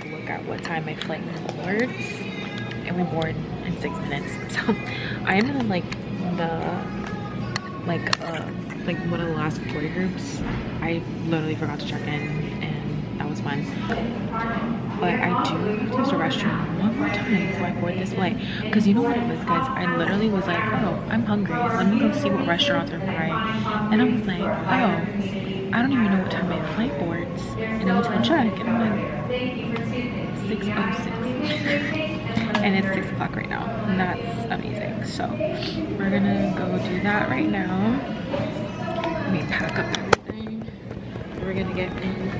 like look at what time my flight boards, and we board in 6 minutes. So I am in like one of the last boarding groups. I literally forgot to check in, and that was fun. But I do have to use the restroom one more time before I board this flight. Because you know what it was, guys? I literally was like, oh, I'm hungry. Let me go see what restaurants are by. And I was like, oh, I don't even know what time my flight boards. And I went to check, and I'm like, 6:06. And it's 6 o'clock right now, and that's amazing. So we're gonna go do that right now. Let me pack up everything. We're gonna get in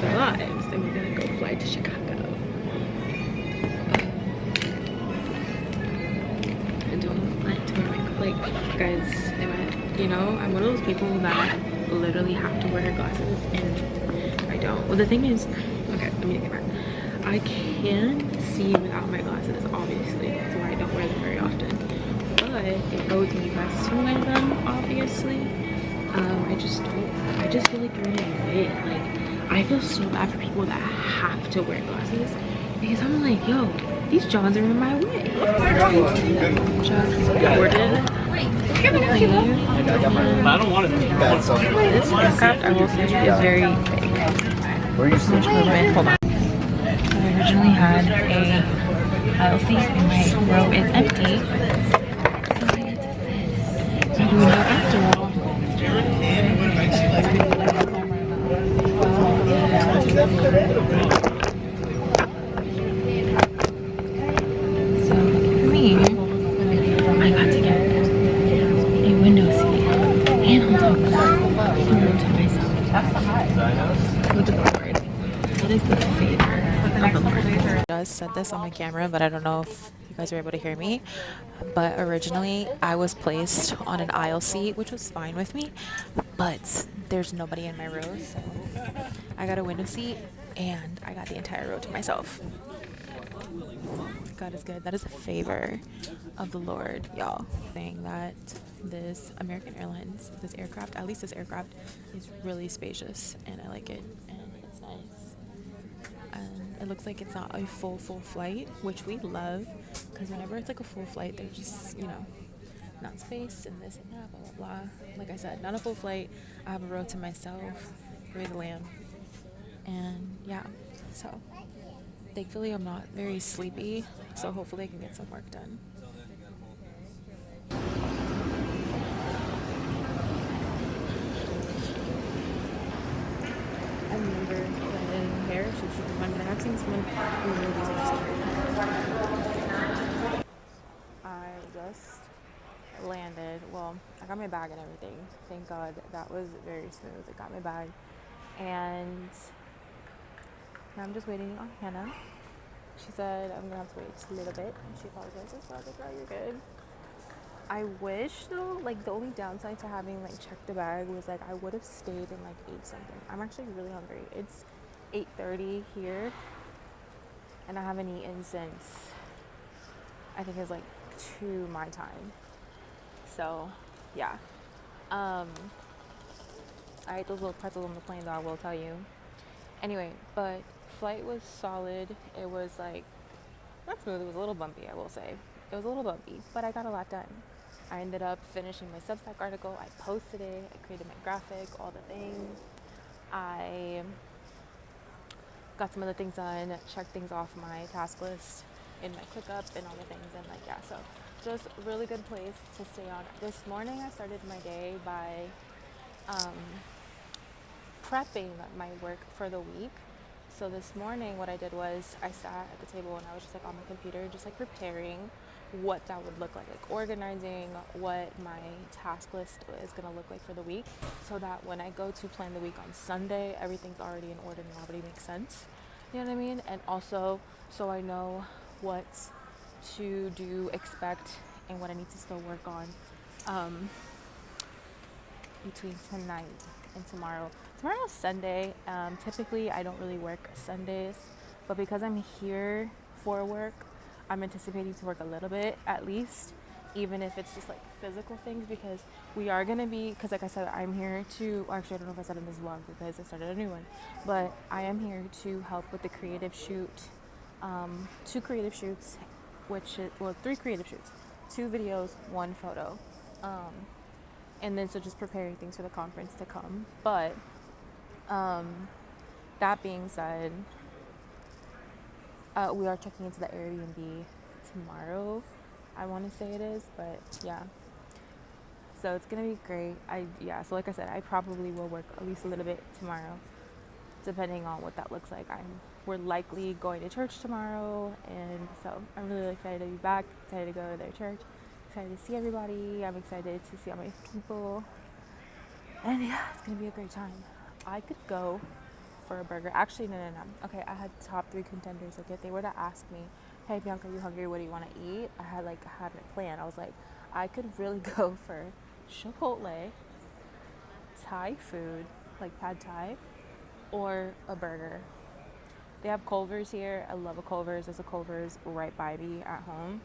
the lives, and we're gonna go fly to Chicago. I don't like to wear my guys. You know, I'm one of those people that literally have to wear glasses, and I don't. Well, the thing is, okay, let me get back. I can see without my glasses, obviously. That's why I don't wear them very often. But it goes me best to wear them, obviously. I just feel like you're in a way. Like, I feel so bad for people that have to wear glasses. Because I'm like, yo, these Johns are in my way. Just ordered. I don't want it. This aircraft, I will say, is very big. Hold on. I originally had a aisle seat and my row is empty. So we know after all. So for me, I got to get a window seat and on top of that, a row to myself. Look at the Lord. What is the favor of the Lord? I just said this on my camera, but I don't know if you guys are able to hear me. But originally, I was placed on an aisle seat, which was fine with me. But there's nobody in my row, so I got a window seat, and I got the entire row to myself. God is good. That is a favor of the Lord, y'all. Saying that this American Airlines, this aircraft, at least this aircraft, is really spacious, and I like it, and it's nice. And it looks like it's not a full flight, which we love, because whenever it's like a full flight, they're just, you know, not space and this and that, blah blah blah. Like I said, not a full flight. I have a row to myself. Free the lamb. And yeah, so thankfully I'm not very sleepy, so hopefully I can get some work done. I remember in hair, so she was fun, but I have seen someone who really does it. I just landed. Well, I got my bag and everything. Thank God that was very smooth. I got my bag, and now I'm just waiting on Hannah. She said I'm gonna have to wait just a little bit, and she apologized. So I was like, "Oh, you're good." I wish though, like the only downside to having like checked the bag was like I would have stayed and like ate something. I'm actually really hungry. It's 8:30 here, and I haven't eaten since I think it's like 2 my time. So yeah, I ate those little pretzels on the plane though, I will tell you. Anyway, but flight was solid. It was like not smooth. It was a little bumpy, I will say. It was a little bumpy, but I got a lot done. I ended up finishing my Substack article. I posted it. I created my graphic, all the things. I got some other things done, checked things off my task list in my ClickUp and all the things. And like, yeah, so just a really good place to stay on. This morning I started my day by prepping my work for the week. So this morning what I did was I sat at the table and I was just like on my computer, just like preparing what that would look like organizing what my task list is going to look like for the week, so that when I go to plan the week on Sunday, everything's already in order and already makes sense. You know what I mean? And also so I know what to do, expect, and what I need to still work on between tonight and tomorrow. Tomorrow's Sunday. Typically I don't really work Sundays, but because I'm here for work, I'm anticipating to work a little bit at least, even if it's just like physical things, because we are gonna be, because like I said, I'm here to, well, actually I don't know if I said in this vlog because I started a new one, but I am here to help with the creative shoot, 2 creative shoots, which is, well, 3 creative shoots, 2 videos, 1 photo, and then so just preparing things for the conference to come. But that being said, we are checking into the Airbnb tomorrow, I want to say it is, but yeah. So it's gonna be great. So like I said, I probably will work at least a little bit tomorrow, depending on what that looks like. We're likely going to church tomorrow, and so I'm really excited to be back, excited to go to their church, excited to see everybody. I'm excited to see all my people, and yeah, it's gonna be a great time. I could go for a burger. Actually, no. Okay, I had top 3 contenders. Like, if they were to ask me, hey Bianca, are you hungry? What do you want to eat? I had it planned. I was like, I could really go for Chipotle, Thai food, like pad Thai, or a burger. They have Culver's here. I love a Culver's. There's a Culver's right by me at home.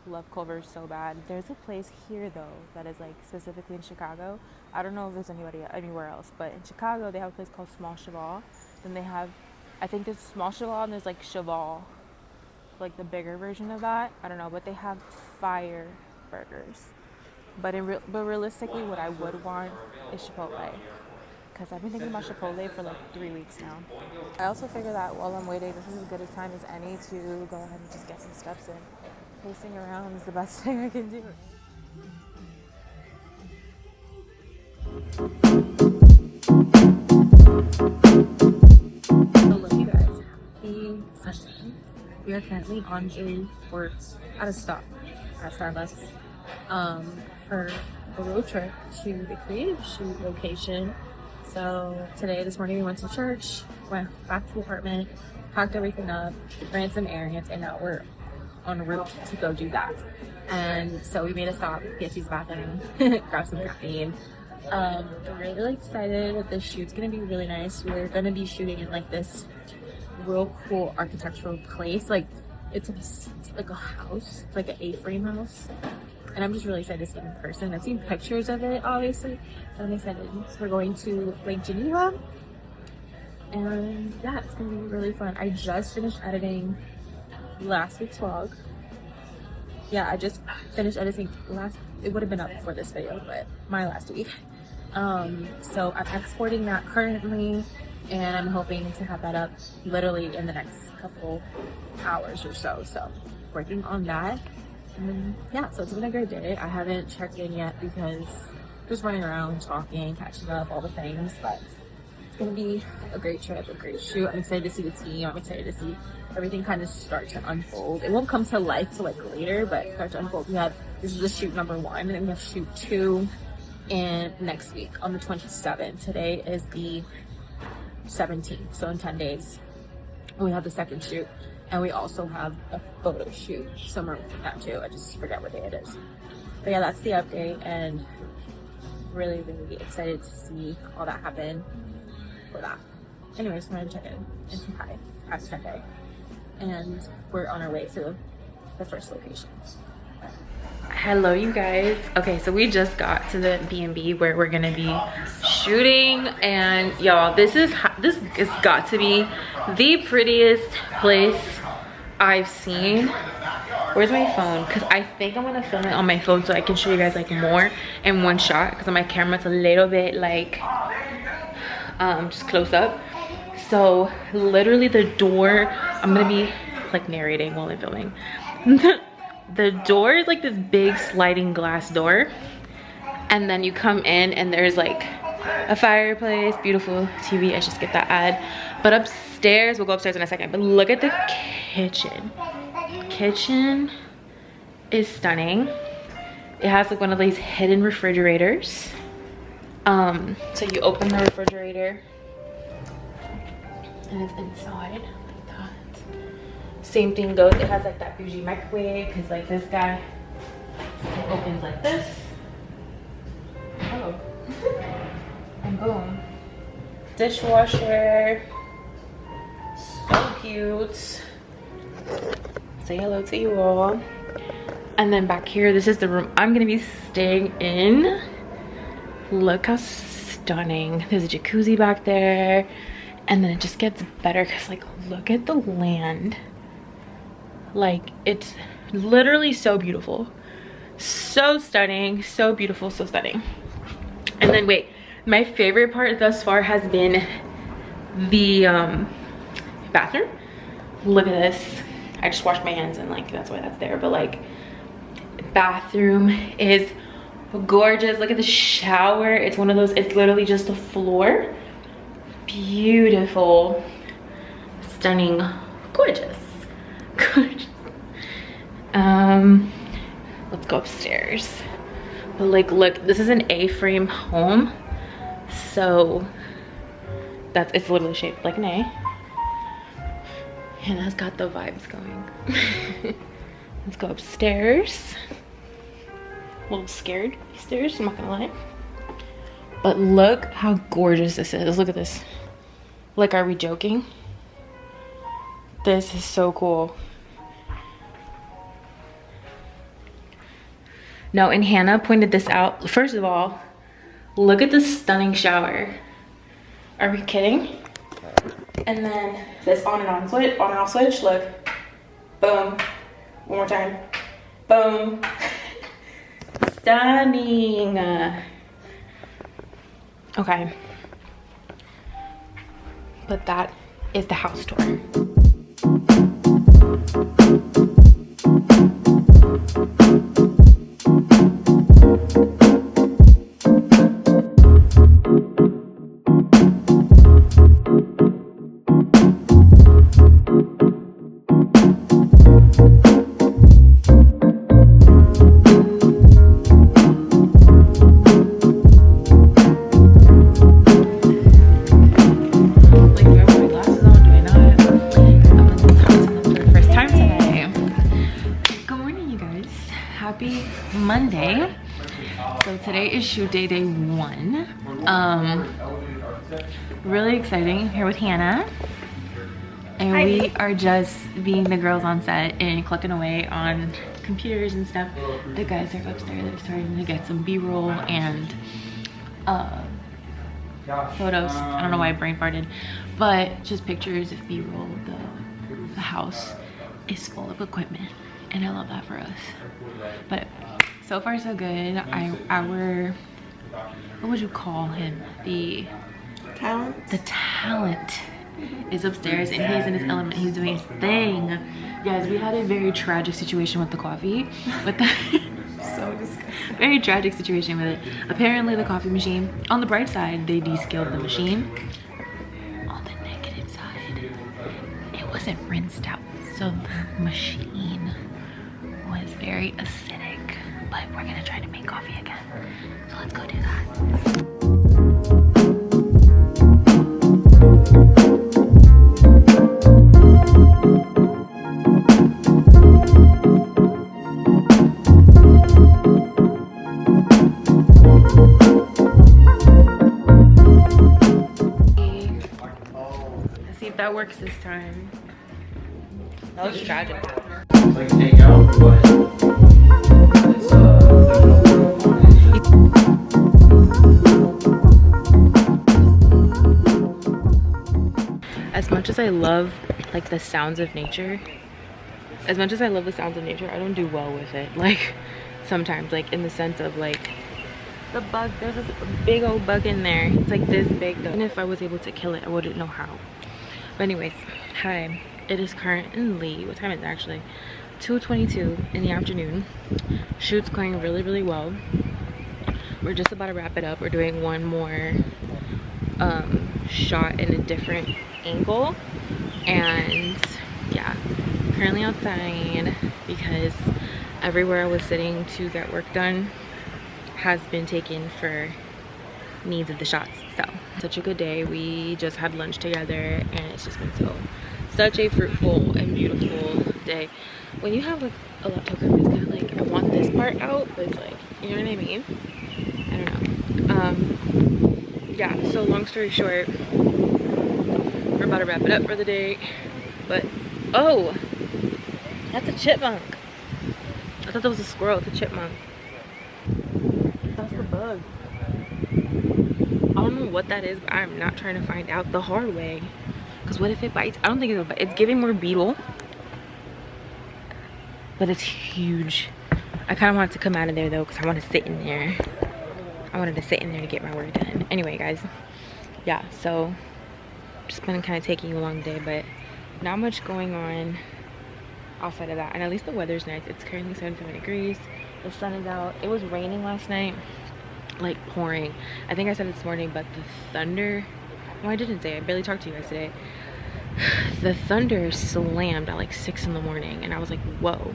Love Culver's so bad. There's a place here though that is like specifically in Chicago. I don't know if there's anywhere else, but in Chicago they have a place called Small Cheval. Then they have, I think there's Small Cheval and there's like Cheval, like the bigger version of that. I don't know, but they have fire burgers. But realistically, what I would want is Chipotle, because I've been thinking about Chipotle for like 3 weeks now. I also figure that while I'm waiting, this is as good a time as any to go ahead and just get some steps in. Pacing around is the best thing I can do. Hello, you guys. Happy Sunday. We are currently at a stop at Starbucks for a road trip to the creative shoot location. So this morning we went to church, went back to the apartment, packed everything up, ran some errands, and now we're en route to go do that. And so we made a stop, get to the bathroom, grab some caffeine. We're really excited. The shoot's gonna be really nice. We're gonna be shooting in like this real cool architectural place. Like it's like a house, like an A-frame house. And I'm just really excited to see it in person. I've seen pictures of it, obviously. And I'm excited. We're going to Lake Geneva. And yeah, it's gonna be really fun. I just finished editing last week's vlog. Yeah, I just finished editing it would have been up before this video, but my last week. So I'm exporting that currently, and I'm hoping to have that up literally in the next couple hours or so. So working on that. And yeah, so it's been a great day. I haven't checked in yet because just running around, talking, catching up, all the things, but it's gonna be a great trip, a great shoot. I'm excited to see the team. I'm excited to see everything kind of start to unfold. It won't come to life till like later, but start to unfold. This is the shoot number 1, and then we have shoot 2 in next week on the 27th. Today is the 17th, so in 10 days we have the second shoot. And we also have a photo shoot somewhere with that too. I just forget what day it is. But yeah, that's the update, and really, really excited to see all that happen for that. Anyways, wanted to check in and say hi. Happy Sunday. And we're on our way to the first location. Hello, you guys. Okay, so we just got to the B&B where we're gonna be shooting, and y'all, this has got to be the prettiest place I've seen. Where's my phone? Because I think I'm gonna film it on my phone so I can show you guys like more in one shot, because on my camera it's a little bit like just close up. So literally the door, I'm gonna be like narrating while I'm filming. The door is like this big sliding glass door, and then you come in and there's like a fireplace, beautiful TV. I should skip that ad. But upstairs, we'll go upstairs in a second, but look at the kitchen. Kitchen is stunning. It has like one of these hidden refrigerators. So you open the refrigerator and it's inside like that. Same thing goes, it has like that bougie microwave, because like this guy opens like this. Oh. And boom. Dishwasher. So cute. Say hello to you all. And then back here, this is the room I'm gonna be staying in. Look how stunning. There's a jacuzzi back there. And then it just gets better because like, look at the land. Like, it's literally so beautiful. So stunning, so beautiful, so stunning. And then wait, my favorite part thus far has been the bathroom. Look at this. I just washed my hands and like that's why that's there, but like bathroom is gorgeous. Look at the shower. It's one of those, it's literally just the floor. Beautiful, stunning, gorgeous, gorgeous. Let's go upstairs. But like, look, this is an A-frame home, so that's, it's literally shaped like an A, and that's got the vibes going. Let's go upstairs. A little scared upstairs, I'm not gonna lie. But look how gorgeous this is. Look at this. Like, are we joking? This is so cool. No, and Hannah pointed this out. First of all, look at this stunning shower. Are we kidding? And then this on and on switch, on and off switch, look. Boom. One more time. Boom. Stunning. Okay. But that is the house tour. Monday. So today is shoot day, day 1. Really exciting. Here with Hannah. And we are just being the girls on set and clicking away on computers and stuff. The guys are upstairs. They're starting to get some B-roll and photos. I don't know why I brain farted, but just pictures of B-roll. The house is full of equipment, and I love that for us. But so far so good. Our what would you call him? The talent is upstairs, and he's in his element. He's doing his thing. Guys, we had a very tragic situation with the coffee. With the so disgusting. Very tragic situation with it. Apparently the coffee machine, on the bright side, they descaled the machine. On the negative side, it wasn't rinsed out. So the machine was very acidic. But we're gonna try to make coffee again. So let's go do that. Let's see if that works this time. That was tragic. It's like take out, but as much as I love like the sounds of nature, I don't do well with it. Like sometimes, like in the sense of like the bug, there's this big old bug in there. It's like this big though. And if I was able to kill it, I wouldn't know how. But anyways, hi. It is currently, what time is it actually? 2:22 in the afternoon. Shoot's going really, really well. We're just about to wrap it up. We're doing one more shot in a different angle, and yeah, currently outside because everywhere I was sitting to get work done has been taken for needs of the shots. So such a good day. We just had lunch together, and it's just been such a fruitful and beautiful day. When you have like a lot of it's kind of like, I want this part out, but it's like, you know what I mean? I don't know. Yeah, so long story short, we're about to wrap it up for the day. But oh, that's a chipmunk. I thought that was a squirrel. It's a chipmunk. That's the bug. what that is, but I'm not trying to find out the hard way. Because what if it bites? I don't think it'll bite. It's giving more beetle, but it's huge. I kind of want it to come out of there though, because I want to sit in there. I wanted to sit in there to get my work done. Anyway, guys, yeah, so just been kind of taking a long day, but not much going on outside of that. And at least the weather's nice. It's currently 77 degrees. The sun is out. It was raining last night, like pouring. I think I said it this morning, but the thunder, no, I didn't say, I barely talked to you guys today. The thunder slammed at like 6 in the morning, and I was like, whoa,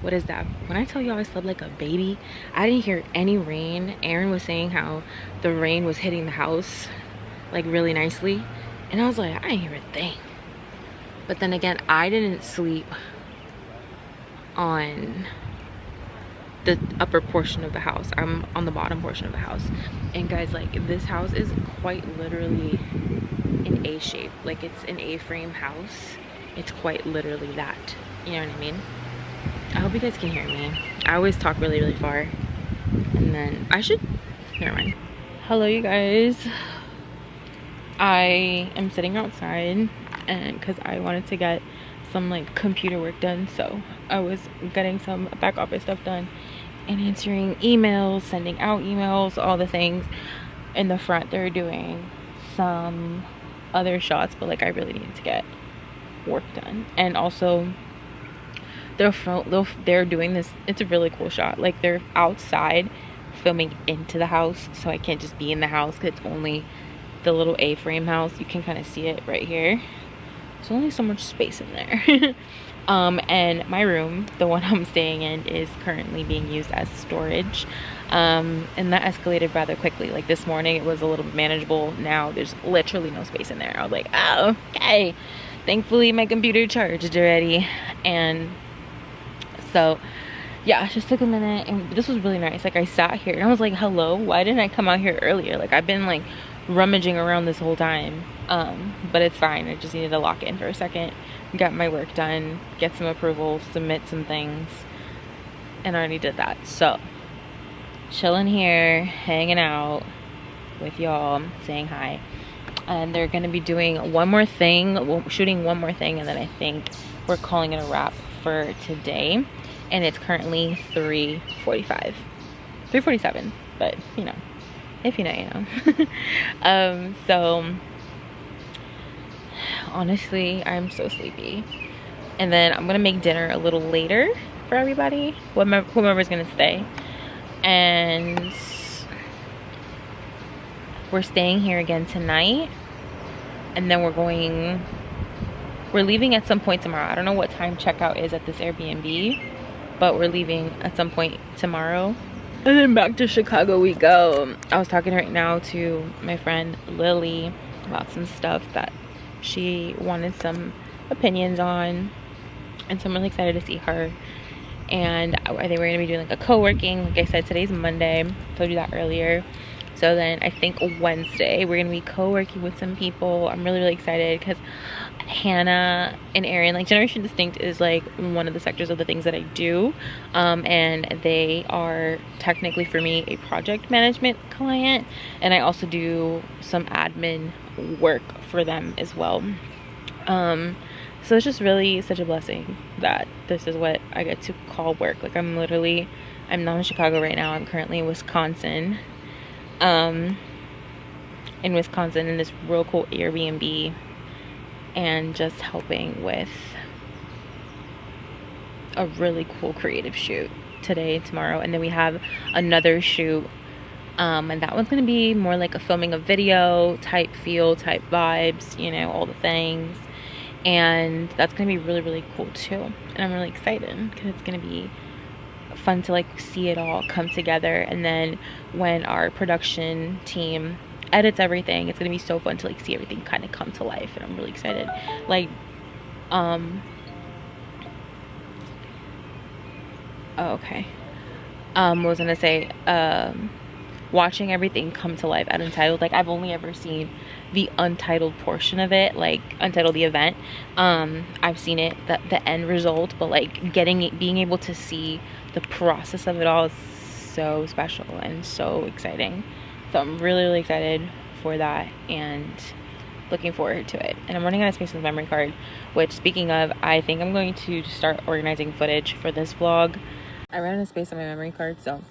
what is that? When I tell y'all I slept like a baby, I didn't hear any rain. Aaron was saying how the rain was hitting the house like really nicely, and I was like, I didn't hear a thing. But then again, I didn't sleep on the upper portion of the house. I'm on the bottom portion of the house. And guys, like, this house is quite literally an A shape. Like, it's an A-frame house. It's quite literally that. You know what I mean? I hope you guys can hear me. I always talk really, really far. And then I should, never mind. Hello, you guys. I am sitting outside, and because I wanted to get some like computer work done, so I was getting some back office stuff done and answering emails, sending out emails, all the things. In the front they're doing some other shots, but like I really needed to get work done. And also they're doing this, it's a really cool shot, like they're outside filming into the house, so I can't just be in the house because it's only the little A-frame house. You can kind of see it right here. There's only so much space in there. And my room, the one I'm staying in, is currently being used as storage. And that escalated rather quickly. Like this morning it was a little manageable. Now there's literally no space in there. I was like, oh, okay. Thankfully my computer charged already. And so yeah, it just took a minute, and this was really nice. Like I sat here and I was like, hello, why didn't I come out here earlier? Like I've been like rummaging around this whole time. But it's fine. I just needed to lock in for a second, get my work done, get some approvals, submit some things, and I already did that. So chilling here, hanging out with y'all, saying hi. And they're gonna be doing one more thing, well, shooting one more thing, and then I think we're calling it a wrap for today. And it's currently 3:45, 3:47, but you know, if you know, you know. So honestly, I'm so sleepy. And then I'm gonna make dinner a little later for everybody, whomever's gonna stay. And we're staying here again tonight, and then we're leaving at some point tomorrow. I don't know what time checkout is at this Airbnb, but we're leaving at some point tomorrow, and then back to Chicago we go. I was talking right now to my friend Lily about some stuff that she wanted some opinions on, and so I'm really excited to see her. And I think we're gonna be doing like a co-working. Like I said, today's Monday, told you that earlier. So then I think Wednesday we're gonna be co-working with some people. I'm really, really excited because Hannah and Aaron, like Generation Distinct is like one of the sectors of the things that I do, and they are technically for me a project management client, and I also do some admin work for them as well. So it's just really such a blessing that this is what I get to call work. Like I'm not in Chicago right now. I'm currently in Wisconsin, in this real cool Airbnb, and just helping with a really cool creative shoot today, tomorrow, and then we have another shoot, and that one's gonna be more like a filming a video type feel, type vibes, you know, all the things. And that's gonna be really, really cool too, and I'm really excited because it's gonna be fun to like see it all come together. And then when our production team edits everything, it's gonna be so fun to like see everything kind of come to life, and I'm really excited. Like oh, okay, what was I gonna say? Watching everything come to life at Untitled, like I've only ever seen the Untitled portion of it, like Untitled the event. I've seen it, the end result, but like being able to see the process of it all is so special and so exciting. So I'm really, really excited for that and looking forward to it. And I'm running out of space on the memory card, which, speaking of, I think I'm going to start organizing footage for this vlog. I ran out of space on my memory card, so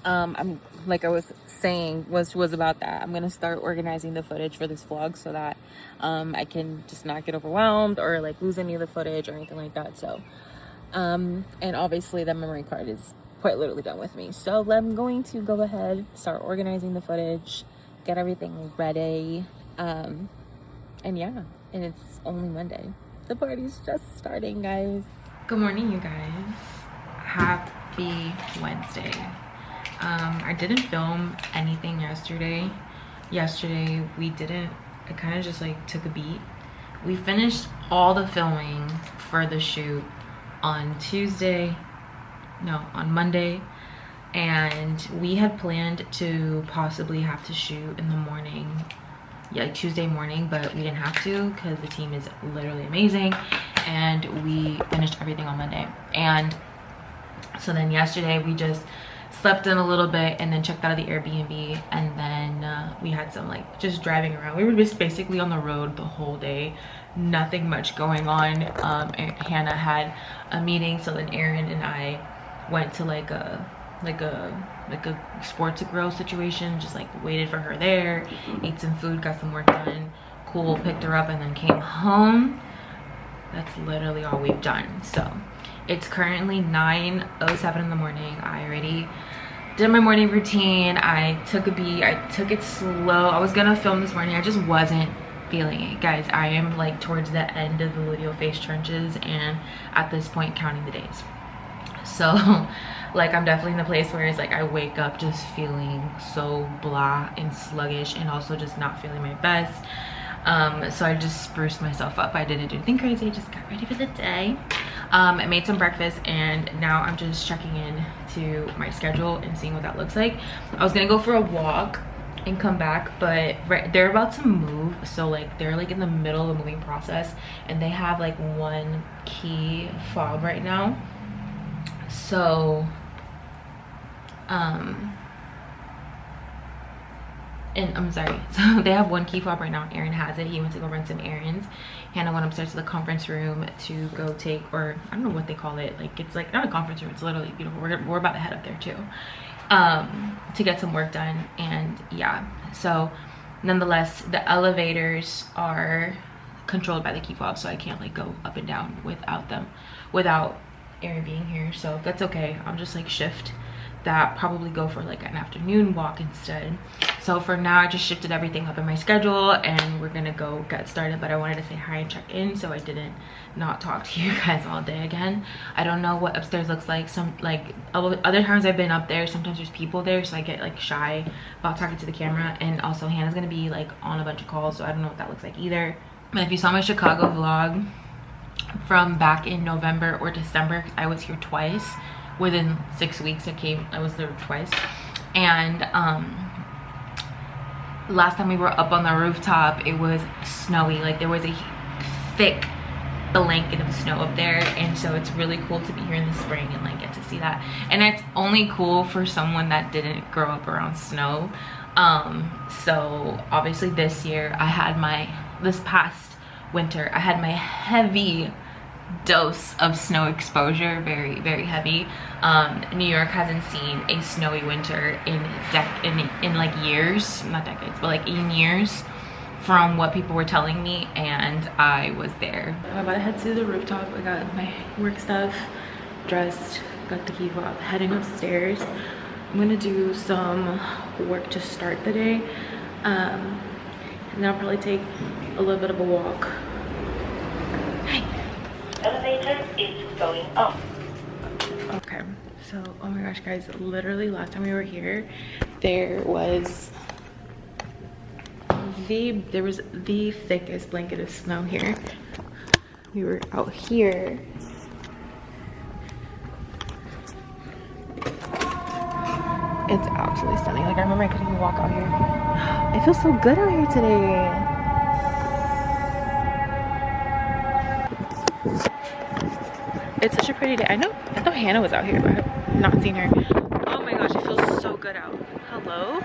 I'm, like I was saying, was about that. I'm gonna start organizing the footage for this vlog so that I can just not get overwhelmed or like lose any of the footage or anything like that. So and obviously the memory card is quite literally done with me, so I'm going to go ahead, start organizing the footage, get everything ready, and yeah, and it's only Monday. The party's just starting, guys. Good morning, you guys. Happy Wednesday. I didn't film anything yesterday. I kind of just like took a beat. We finished all the filming for the shoot on Monday, and we had planned to possibly have to shoot in the morning, yeah, like Tuesday morning, but we didn't have to because the team is literally amazing, and we finished everything on Monday. And so then yesterday we just slept in a little bit and then checked out of the Airbnb, and then we had some like just driving around. We were just basically on the road the whole day, nothing much going on. Hannah had a meeting, so then Aaron and I went to like a sports grill situation, just like waited for her there, ate some food, got some work done, cool, picked her up, and then came home. That's literally all we've done. So it's currently 9:07 in the morning. I already did my morning routine. I took a beat. I took it slow. I was gonna film this morning. I just wasn't feeling it, guys. I am like towards the end of the luteal phase trenches, and at this point counting the days. So like I'm definitely in the place where it's like I wake up just feeling so blah and sluggish, and also just not feeling my best. So I just spruced myself up. I didn't do anything crazy, just got ready for the day. I made some breakfast, and now I'm just checking in to my schedule and seeing what that looks like. I was gonna go for a walk and come back, but they're about to move, so like they're like in the middle of the moving process, and they have like one key fob right now. So and I'm sorry, so they have one key fob right now. Aaron has it. He went to go run some errands. Hannah went upstairs to the conference room to go take, or I don't know what they call it, like it's like not a conference room, it's literally beautiful. We're about to head up there too, to get some work done. And yeah, so nonetheless the elevators are controlled by the key fob, so I can't like go up and down without Aaron being here. So that's okay. I'll just like shift that, probably go for like an afternoon walk instead. So for now I just shifted everything up in my schedule, and we're gonna go get started. But I wanted to say hi and check in, so I didn't not talk to you guys all day again. I don't know what upstairs looks like. Some like other times I've been up there, sometimes there's people there, so I get like shy about talking to the camera. And also Hannah's gonna be like on a bunch of calls, so I don't know what that looks like either. But if you saw my Chicago vlog from back in November or December, because I was here twice within 6 weeks. I was there twice. And last time we were up on the rooftop, it was snowy. Like there was a thick blanket of snow up there, and so it's really cool to be here in the spring and like get to see that. And it's only cool for someone that didn't grow up around snow. So obviously this past winter I had my heavy dose of snow exposure, very very heavy. New York hasn't seen a snowy winter in like years, not decades, but like in years, from what people were telling me, and I was there. I'm about to head to the rooftop. I got my work stuff, dressed, got the key fob, heading upstairs. I'm gonna do some work to start the day, and then I'll probably take a little bit of a walk. Elevator is going up. Okay, so oh my gosh guys, literally last time we were here there was the thickest blanket of snow here. We were out here. It's absolutely stunning. Like I remember I couldn't even walk out here. It feels so good out here today. It's such a pretty day. I thought Hannah was out here, but I've not seen her. Oh my gosh, it feels so good out. Hello?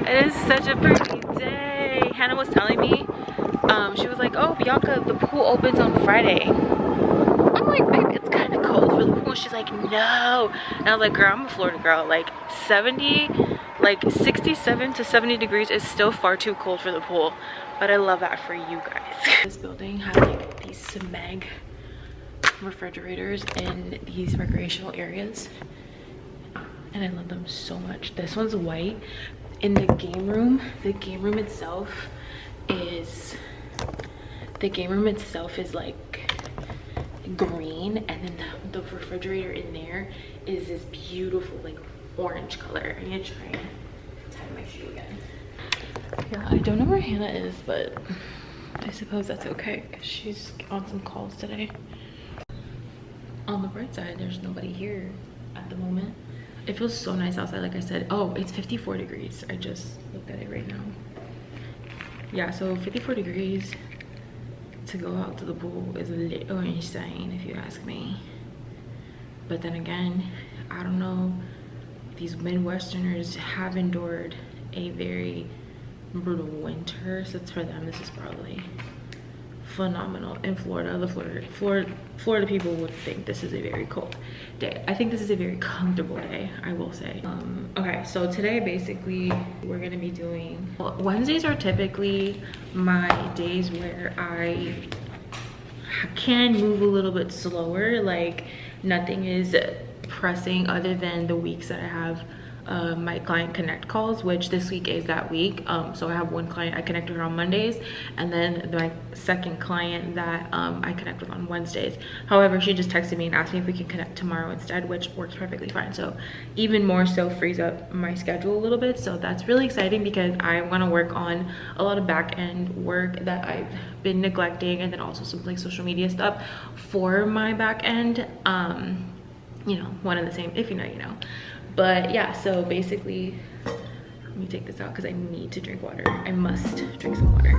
It is such a pretty day. Hannah was telling me, she was like, oh, Bianca, the pool opens on Friday. I'm like, babe, it's kind of cold for the pool. She's like, no. And I was like, girl, I'm a Florida girl. Like 67 to 70 degrees is still far too cold for the pool. But I love that for you guys. This building has like these Smeg refrigerators in these recreational areas. And I love them so much. This one's white. In the game room itself is like green, and then the refrigerator in there is this beautiful like orange color. I need to try and tie my shoe again. Yeah, I don't know where Hannah is, but I suppose that's okay because she's on some calls today. On the bright side, there's nobody here at the moment. It feels so nice outside. Like I said, oh, it's 54 degrees. I just looked at it right now. Yeah, so 54 degrees to go out to the pool is a little insane if you ask me. But then again, I don't know, these Midwesterners have endured a very brutal winter, so for them this is probably phenomenal. In Florida, Florida people would think this is a very cold day. I think this is a very comfortable day, I will say. Okay, so today basically we're gonna be doing, well, Wednesdays are typically my days where I can move a little bit slower. Like nothing is pressing other than the weeks that I have my client connect calls, which this week is that week. So I have one client I connect with on Mondays, and then my second client that I connect with on Wednesdays. However, she just texted me and asked me if we can connect tomorrow instead, which works perfectly fine. So even more so frees up my schedule a little bit. So that's really exciting because I want to work on a lot of back end work that I've been neglecting, and then also some like social media stuff for my back end. You know, one and the same, if you know, you know. But yeah, so basically, let me take this out because I need to drink water. I must drink some water.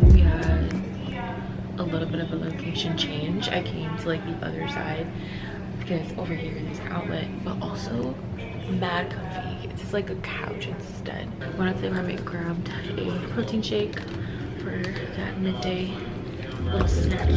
We had a little bit of a location change. I came to like the other side because over here there's an outlet, but also mad comfy. It's just like a couch instead. Went up to the apartment, grabbed a protein shake for that midday little snack.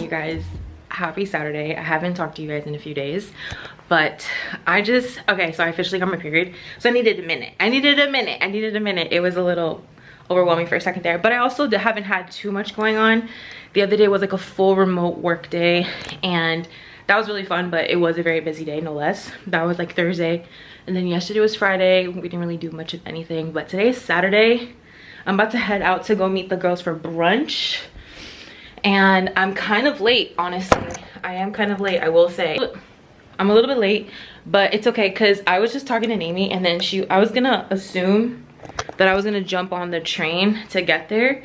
Guys, happy Saturday. I haven't talked to you guys in a few days, but okay, so I officially got my period, so I needed a minute. It was a little overwhelming for a second there, but I also haven't had too much going on. The other day was like a full remote work day, and that was really fun, but it was a very busy day, no less. That was like Thursday, and then yesterday was Friday. We didn't really do much of anything, but today is Saturday. I'm about to head out to go meet the girls for brunch. And I'm kind of late, honestly. I am kind of late, I will say. I'm a little bit late, but it's okay because I was just talking to Amy, and then I was gonna assume that I was gonna jump on the train to get there.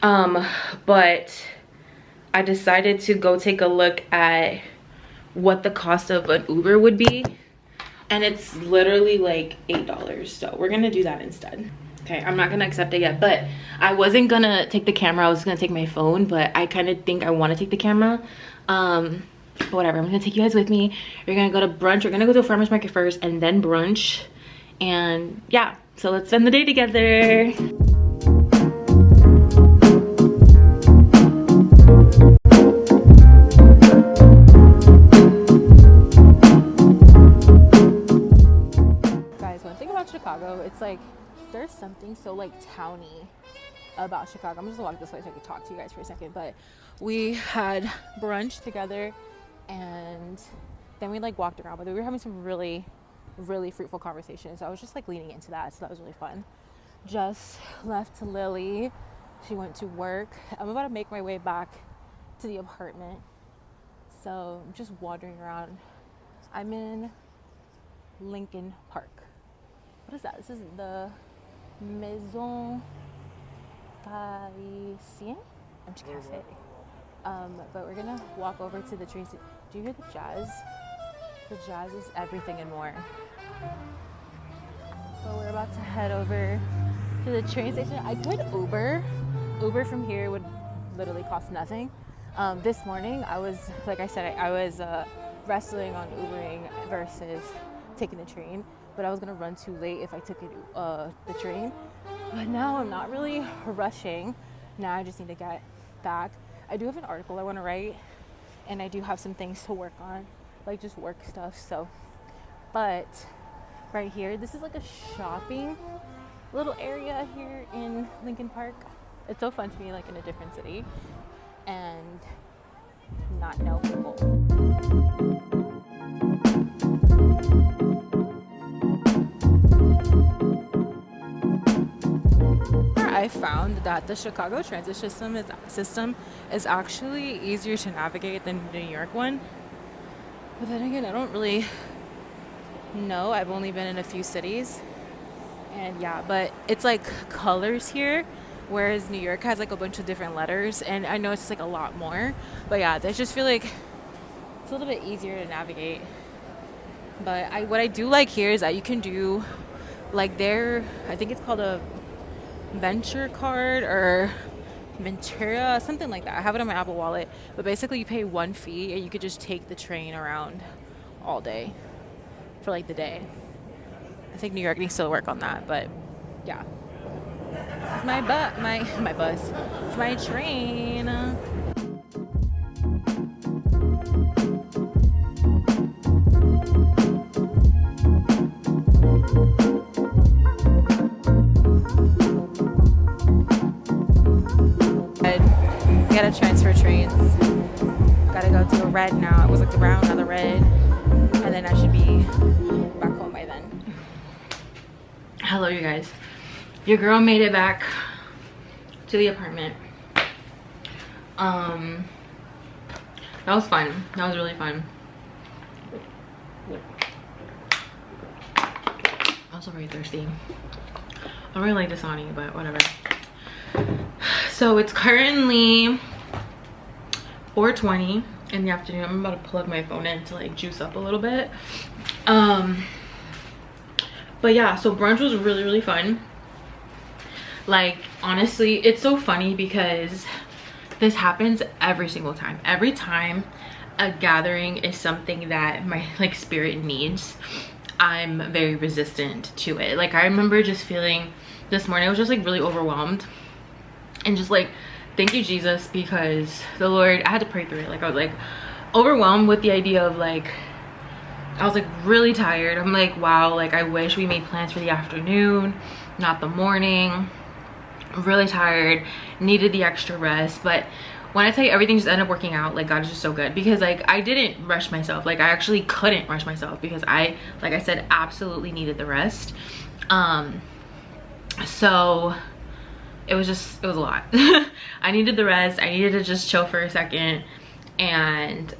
But I decided to go take a look at what the cost of an Uber would be. And it's literally like $8. So we're gonna do that instead. Okay, I'm not gonna accept it yet, but I wasn't gonna take the camera. I was gonna take my phone, but I kind of think I want to take the camera. But whatever, I'm gonna take you guys with me. We're gonna go to brunch. We're gonna go to a farmer's market first and then brunch. And yeah, so let's spend the day together. Guys, one thing about Chicago, it's like, there's something so like towny about Chicago. I'm just gonna walk this way so I can talk to you guys for a second. But we had brunch together, and then we like walked around, but we were having some really fruitful conversations. So I was just like leaning into that, so that was really fun. Just left Lily She went to work. I'm about to make my way back to the apartment. So I'm just wandering around. I'm in Lincoln Park. What is that? This is the Maison Parisien Cafe. But we're gonna walk over to the train station. Do you hear the jazz? The jazz is everything and more. So we're about to head over to the train station. I could Uber. Uber from here would literally cost nothing. This morning, I was, like I said, I was wrestling on Ubering versus taking the train, but I was gonna run too late if I took the train. But now I'm not really rushing. Now I just need to get back. I do have an article I want to write, and I do have some things to work on, like just work stuff. So, but right here, this is like a shopping little area here in Lincoln Park. It's so fun to be like in a different city and not know people. I found that the Chicago transit system is actually easier to navigate than the New York one. But then again, I don't really know. I've only been in a few cities. And yeah, but it's like colors here, whereas New York has like a bunch of different letters. And I know it's just like a lot more. But yeah, I just feel like it's a little bit easier to navigate. But what I do like here is that you can do like I think it's called a Venture card or Ventura, something like that. I have it on my Apple Wallet, but basically you pay one fee and you could just take the train around all day for like the day. I think New York needs to work on that, but yeah. This is my bus. It's my train. Gotta transfer trains. Gotta go to a red now. It was like the brown, now the red, and then I should be back home by then. Hello, you guys. Your girl made it back to the apartment. That was fun. That was really fun. I'm also very thirsty. I don't really like Dasani, but whatever. So it's currently 4:20 in the afternoon. I'm about to plug my phone in to like juice up a little bit. But yeah, so brunch was really fun. Like honestly, it's so funny because this happens every single time. Every time a gathering is something that my like spirit needs, I'm very resistant to it. Like I remember just feeling this morning, I was just like really overwhelmed. And just like, thank you, Jesus, because the Lord, I had to pray through it. Like I was like overwhelmed with the idea of like, I was like really tired. I'm like, wow, like I wish we made plans for the afternoon, not the morning. Really tired, needed the extra rest. But when I tell you everything just ended up working out, like God is just so good, because like I didn't rush myself. Like I actually couldn't rush myself because like I said, absolutely needed the rest. So it was a lot. I needed the rest. I needed to just chill for a second. And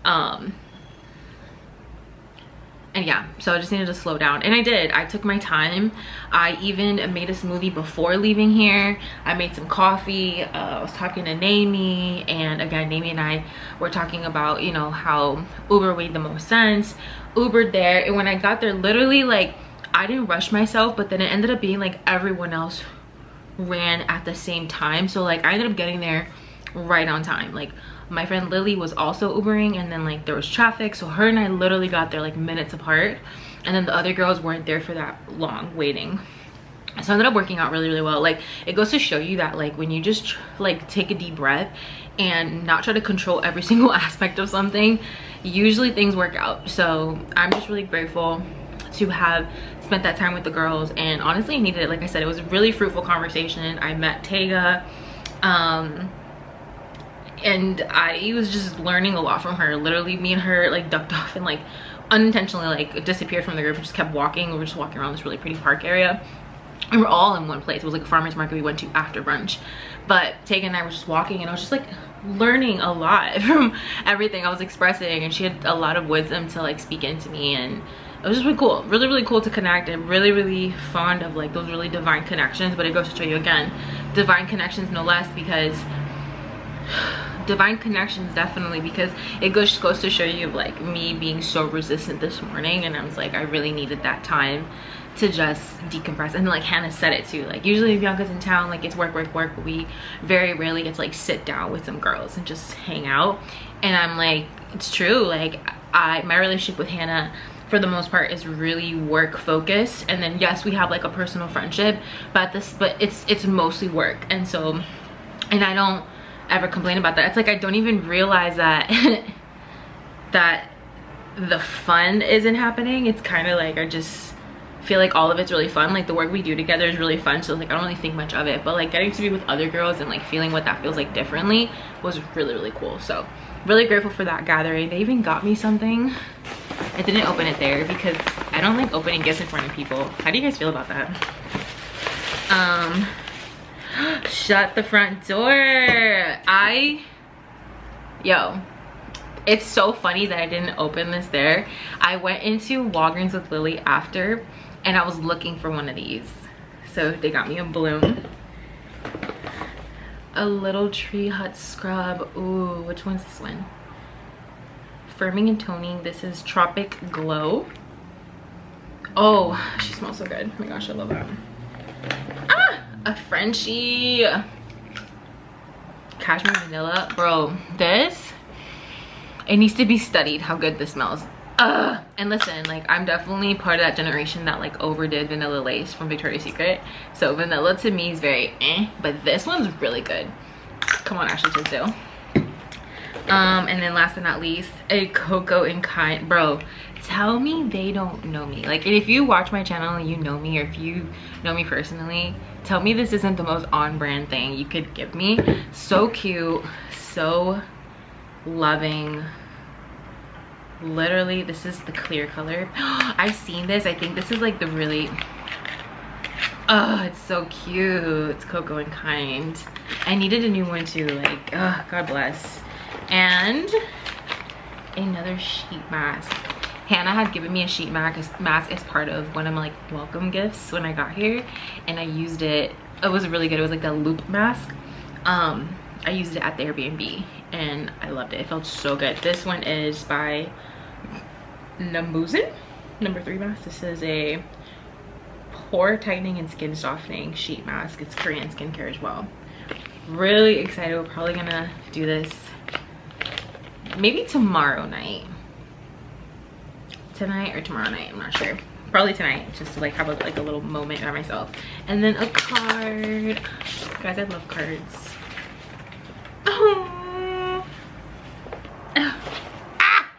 yeah, so I just needed to slow down, and I did. I took my time. I even made a smoothie before leaving here. I made some coffee. I was talking to Naomi, and again, Naomi and I were talking about, you know, how Uber made the most sense. Ubered there, and when I got there, literally like I didn't rush myself, but then it ended up being like everyone else ran at the same time, so like I ended up getting there right on time. Like my friend Lily was also Ubering, and then like there was traffic, so her and I literally got there like minutes apart, and then the other girls weren't there for that long waiting. So it ended up working out really well. Like it goes to show you that like when you just like take a deep breath and not try to control every single aspect of something, usually things work out. So I'm just really grateful to have spent that time with the girls, and honestly I needed it. Like I said, it was a really fruitful conversation. I met Tega, and I was just learning a lot from her. Literally me and her like ducked off and like unintentionally like disappeared from the group and just kept walking. We were just walking around this really pretty park area, we were all in one place. It was like a farmer's market we went to after brunch. But Tegan and I were just walking, and I was just like learning a lot from everything I was expressing, and she had a lot of wisdom to like speak into me, and it was just really cool. Really cool to connect, and really fond of like those really divine connections. But it goes to show you again, divine connections no less, because divine connections definitely, because it goes to show you like me being so resistant this morning, and I was like, I really needed that time to just decompress. And like Hannah said it too, like usually if Bianca's in town, like it's work, but we very rarely get to like sit down with some girls and just hang out. And I'm like, it's true, like my relationship with Hannah for the most part is really work focused, and then yes, we have like a personal friendship, but it's mostly work. And so, and I don't ever complain about that. It's like I don't even realize that that the fun isn't happening. It's kind of like I just feel like all of it's really fun. Like the work we do together is really fun, so like I don't really think much of it. But like getting to be with other girls and like feeling what that feels like differently was really cool. So really grateful for that gathering. They even got me something. I didn't open it there because I don't like opening gifts in front of people. How do you guys feel about that? Shut the front door. Yo, it's so funny that I didn't open this there. I went into Walgreens with Lily after, and I was looking for one of these. So they got me a bloom. A little tree hut scrub. Ooh, which one's this one? Firming and toning. This is Tropic Glow. Oh, she smells so good. Oh my gosh, I love that. Ah, a Frenchie. Cashmere vanilla. Bro, this, it needs to be studied how good this smells. And listen, like I'm definitely part of that generation that like overdid vanilla lace from Victoria's Secret. So vanilla to me is very but this one's really good. Come on, Ashley Tisdale. And then last but not least, a Cocoa and Kind. Bro, tell me they don't know me. Like, and if you watch my channel and you know me, or if you know me personally, tell me this isn't the most on-brand thing you could give me. So cute, so loving. Literally, this is the clear color. I've seen this. I think this is like the really, oh, it's so cute. It's Cocoa and Kind. I needed a new one too. Like, oh, God bless. And another sheet mask. Hannah had given me a sheet mask as part of one of my like welcome gifts when I got here, and I used it. It was really good. It was like a loop mask. I used it at the Airbnb and I loved it. It felt so good. This one is by Nambuzen, number 3 mask. This is a pore tightening and skin softening sheet mask. It's Korean skincare as well. Really excited. We're probably gonna do this maybe tomorrow night. Tonight or tomorrow night, I'm not sure. Probably tonight, just to like have a little moment by myself. And then a card. Guys, I love cards. Oh. Ah,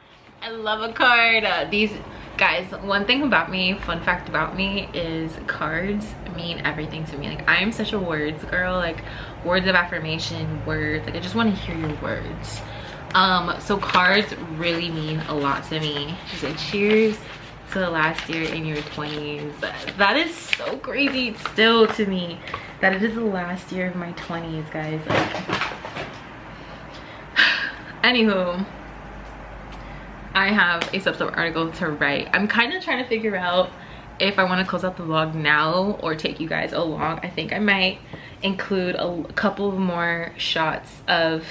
I love a card. These guys, one thing about me, fun fact about me, is cards mean everything to me. Like I am such a words girl, like words of affirmation, words, like I just want to hear your words. So cards really mean a lot to me. She said cheers to the last year in your 20s. That is so crazy still to me that it is the last year of my 20s, guys. Like, anywho, I have a substance article to write. I'm kind of trying to figure out if I want to close out the vlog now or take you guys along. I think I might include a couple more shots of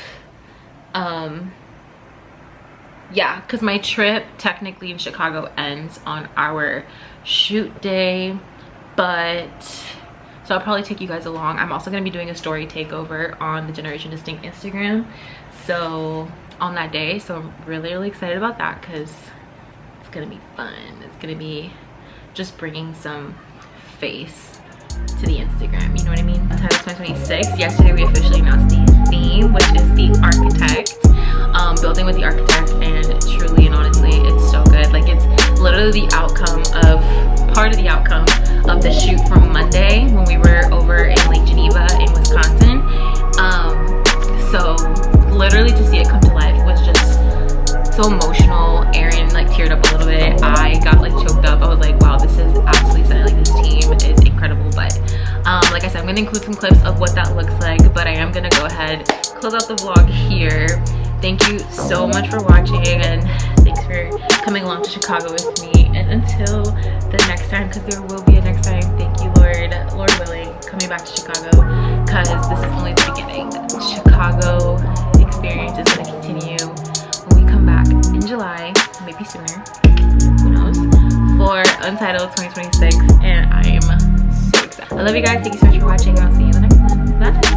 yeah, because my trip technically in Chicago ends on our shoot day, but so I'll probably take you guys along. I'm also going to be doing a story takeover on the Generation Distinct Instagram, so on that day. So I'm really excited about that because it's gonna be fun. It's gonna be just bringing some face to the Instagram, you know what I mean? Title 2026. Yesterday we officially announced the theme, which is the architect. Building with the architect, and truly and honestly, it's so good. Like it's literally the outcome of, part of the outcome of the shoot from Monday when we were over in Lake Geneva in Wisconsin. So literally to see it come to life was just so emotional. Aaron like teared up a little bit. I got like choked up. I was like, wow, this is absolutely stunning. Like this team is incredible. But like I said, I'm gonna include some clips of what that looks like, but I am gonna go ahead, close out the vlog here. Thank you so much for watching, and thanks for coming along to Chicago with me. And until the next time, because there will be a next time, thank you, Lord willing, coming back to Chicago, because this is only the beginning. The Chicago experience is going to continue when we come back in July, maybe sooner, who knows, for Untitled 2026, and I am so excited. I love you guys. Thank you so much for watching, and I'll see you in the next one. Bye.